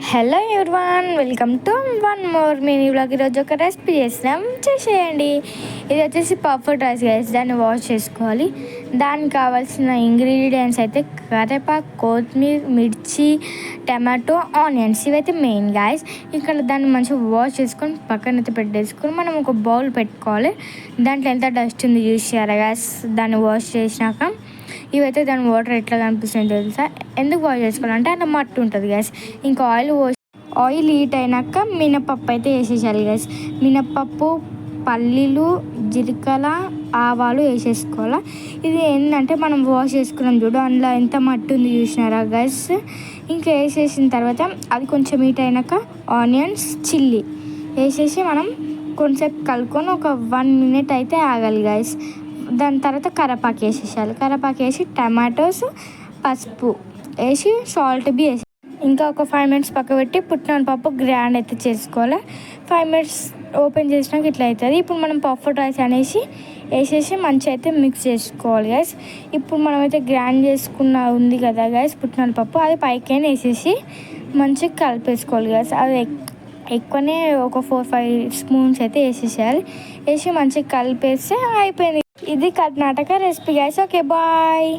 Hello everyone, welcome to one more mini vlog. ఈరోజు ఒక recipe చేసినాం, చేసేయండి. ఇది వచ్చేసి పఫ్డ్ రైస్ గైస్. దాన్ని వాష్ చేసుకోవాలి. దానికి కావాల్సిన ఇంగ్రీడియంట్స్ అయితే కరివేపాకు, కొత్తిమీర, మిర్చి, టమాటో, ఆనియన్స్. ఇవైతే మెయిన్ గైస్. ఇక్కడ దాన్ని మంచిగా వాష్ చేసుకొని పక్కనైతే పెట్టేసుకొని మనం ఒక బౌల్ పెట్టుకోవాలి. దాంట్లో ఎంత డస్ట్ ఉంది చూసారా గైస్. దాన్ని వాష్ చేసినాక ఇవైతే దాని వాటర్ ఎట్లా కనిపిస్తుంది తెలుసా. ఎందుకు వాష్ చేసుకోవాలంటే అలా మట్టి ఉంటుంది గ్యాస్. ఇంకా ఆయిల్ హీట్ అయినాక మినపప్పు అయితే వేసేసాలి గ్యాస్. మినపప్పు, పల్లీలు, జీలకర్ర, ఆవాలు వేసేసుకోవాలి. ఇది ఏంటంటే మనం వాష్ చేసుకున్నాం చూడు, అందులో ఎంత మట్టి ఉంది చూసినారా గైస్. ఇంకా వేసేసిన తర్వాత అది కొంచెం హీట్ అయినాక ఆనియన్స్, చిల్లీ వేసేసి మనం కొంచెంసేపు కలుపుకొని ఒక 1 minute అయితే ఆగాలి గైస్. దాని తర్వాత కరివేపాకు వేసేసాలి. కరివేపాకు వేసి టమాటోస్, పసుపు వేసి సాల్ట్ వేసి ఇంకా ఒక 5 minutes పక్క పెట్టి పుట్నాల పప్పు గ్రైండ్ అయితే చేసుకోవాలి. 5 minutes ఓపెన్ చేసినాక ఇట్లా అవుతుంది. ఇప్పుడు మనం పఫ్డ్ రైస్ అనేసి వేసేసి మంచిగా అయితే మిక్స్ చేసుకోవాలి గైస్. ఇప్పుడు మనమైతే గ్రైండ్ చేసుకున్న ఉంది కదా గైస్ పుట్నాల పప్పు, అది పైకైనా వేసేసి మంచిగా కలిపేసుకోవాలి గైస్. అది ఎక్కువనే ఒక 4-5 స్పూన్స్ అయితే వేసేసేయాలి. వేసి మంచిగా కలిపేస్తే అయిపోయింది. ఇది Karnataka recipe guys. Okay, bye.